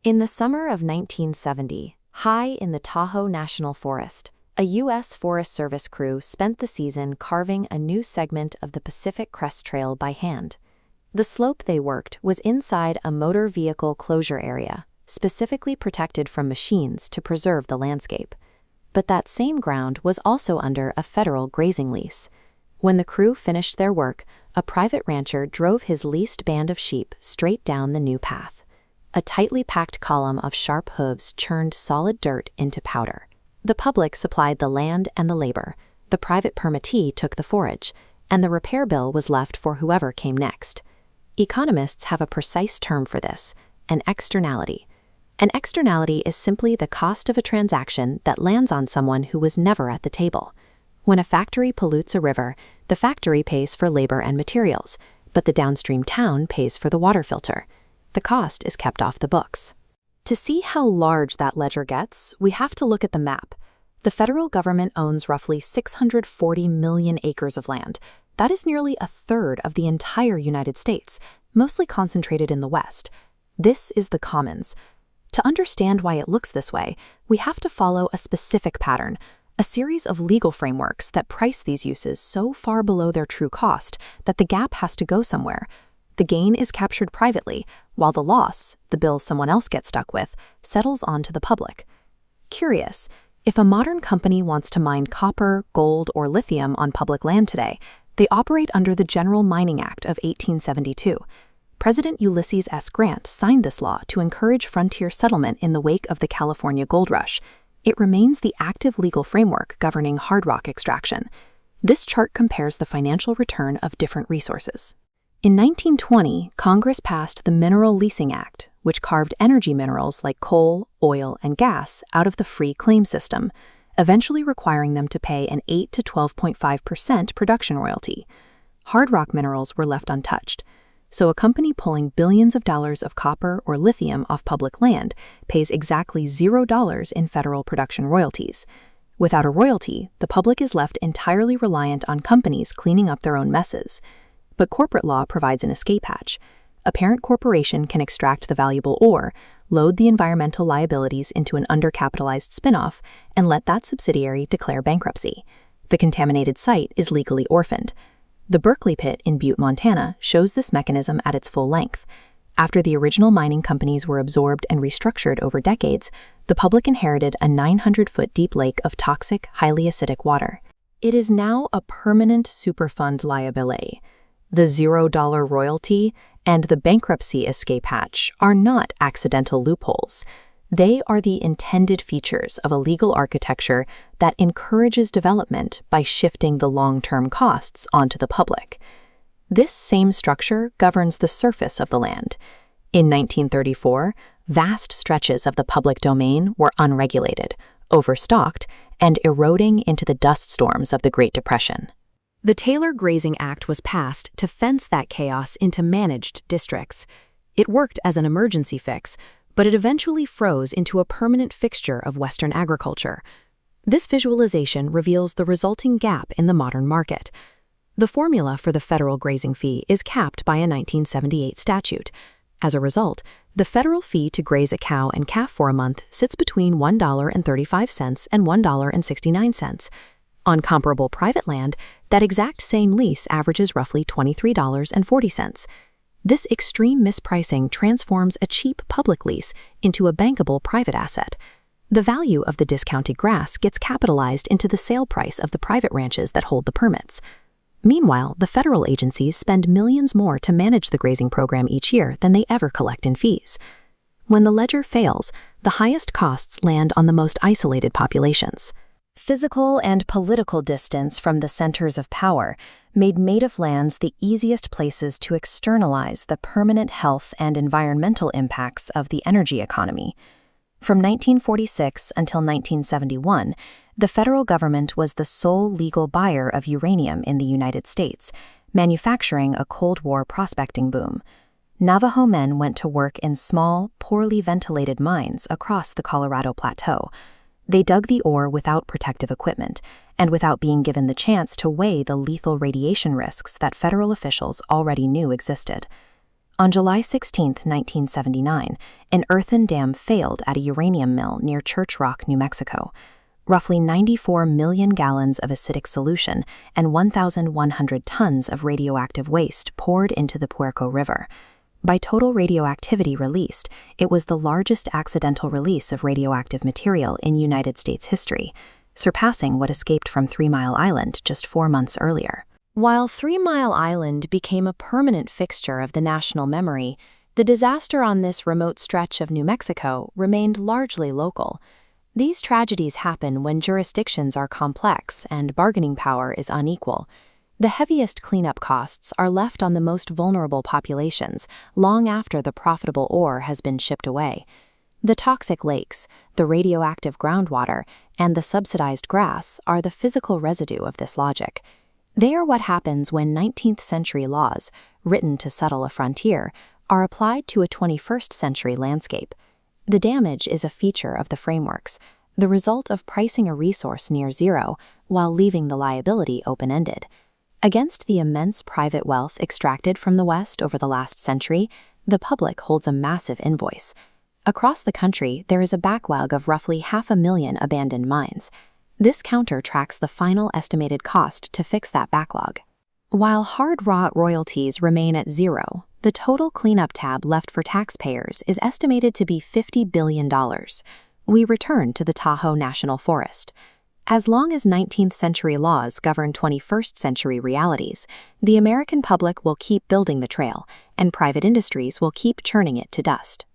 In the summer of 1970, high in the Tahoe National Forest, a U.S. Forest Service crew spent the season carving a new segment of the Pacific Crest Trail by hand. The slope they worked was inside a motor vehicle closure area, specifically protected from machines to preserve the landscape. But that same ground was also under a federal grazing lease. When the crew finished their work, a private rancher drove his leased band of sheep straight down the new path. A tightly packed column of sharp hooves churned solid dirt into powder. The public supplied the land and the labor, the private permittee took the forage, and the repair bill was left for whoever came next. Economists have a precise term for this: an externality. An externality is simply the cost of a transaction that lands on someone who was never at the table. When a factory pollutes a river, the factory pays for labor and materials, but the downstream town pays for the water filter. The cost is kept off the books. To see how large that ledger gets, we have to look at the map. The federal government owns roughly 640 million acres of land. That is nearly a third of the entire United States, mostly concentrated in the West. This is the Commons. To understand why it looks this way, we have to follow a specific pattern, a series of legal frameworks that price these uses so far below their true cost that the gap has to go somewhere. The gain is captured privately, while the loss, the bill someone else gets stuck with, settles onto the public. Curious, if a modern company wants to mine copper, gold, or lithium on public land today, they operate under the General Mining Act of 1872. President Ulysses S. Grant signed this law to encourage frontier settlement in the wake of the California gold rush. It remains the active legal framework governing hard rock extraction. This chart compares the financial return of different resources. In 1920, Congress passed the Mineral Leasing Act, which carved energy minerals like coal, oil, and gas out of the free claim system, eventually requiring them to pay an 8 to 12.5% production royalty. Hard rock minerals were left untouched, so a company pulling billions of dollars of copper or lithium off public land pays exactly $0 in federal production royalties. Without a royalty, the public is left entirely reliant on companies cleaning up their own messes. But corporate law provides an escape hatch. A parent corporation can extract the valuable ore, load the environmental liabilities into an undercapitalized spin-off, and let that subsidiary declare bankruptcy. The contaminated site is legally orphaned. The Berkeley Pit in Butte, Montana, shows this mechanism at its full length. After the original mining companies were absorbed and restructured over decades, the public inherited a 900-foot-deep lake of toxic, highly acidic water. It is now a permanent Superfund liability. The $0 royalty and the bankruptcy escape hatch are not accidental loopholes. They are the intended features of a legal architecture that encourages development by shifting the long-term costs onto the public. This same structure governs the surface of the land. In 1934, vast stretches of the public domain were unregulated, overstocked, and eroding into the dust storms of the Great Depression. The Taylor Grazing Act was passed to fence that chaos into managed districts. It worked as an emergency fix, but it eventually froze into a permanent fixture of Western agriculture. This visualization reveals the resulting gap in the modern market. The formula for the federal grazing fee is capped by a 1978 statute. As a result, the federal fee to graze a cow and calf for a month sits between $1.35 and $1.69. On comparable private land, that exact same lease averages roughly $23.40. This extreme mispricing transforms a cheap public lease into a bankable private asset. The value of the discounted grass gets capitalized into the sale price of the private ranches that hold the permits. Meanwhile, the federal agencies spend millions more to manage the grazing program each year than they ever collect in fees. When the ledger fails, the highest costs land on the most isolated populations. Physical and political distance from the centers of power made native lands the easiest places to externalize the permanent health and environmental impacts of the energy economy. From 1946 until 1971, the federal government was the sole legal buyer of uranium in the United States, manufacturing a Cold War prospecting boom. Navajo men went to work in small, poorly ventilated mines across the Colorado Plateau. They dug the ore without protective equipment and without being given the chance to weigh the lethal radiation risks that federal officials already knew existed. On July 16, 1979, an earthen dam failed at a uranium mill near Church Rock, New Mexico. Roughly 94 million gallons of acidic solution and 1,100 tons of radioactive waste poured into the Puerco River. By total radioactivity released, it was the largest accidental release of radioactive material in United States history, surpassing what escaped from 3 Mile Island just 4 months earlier. While 3 Mile Island became a permanent fixture of the national memory, the disaster on this remote stretch of New Mexico remained largely local. These tragedies happen when jurisdictions are complex and bargaining power is unequal. The heaviest cleanup costs are left on the most vulnerable populations long after the profitable ore has been shipped away. The toxic lakes, the radioactive groundwater, and the subsidized grass are the physical residue of this logic. They are what happens when 19th century laws, written to settle a frontier, are applied to a 21st century landscape. The damage is a feature of the frameworks, the result of pricing a resource near zero while leaving the liability open-ended. Against the immense private wealth extracted from the West over the last century, the public holds a massive invoice. Across the country, there is a backlog of roughly 500,000 abandoned mines. This counter tracks the final estimated cost to fix that backlog. While hard raw royalties remain at zero, the total cleanup tab left for taxpayers is estimated to be $50 billion. We return to the Tahoe National Forest. As long as 19th century laws govern 21st century realities, the American public will keep building the trail, and private industries will keep churning it to dust.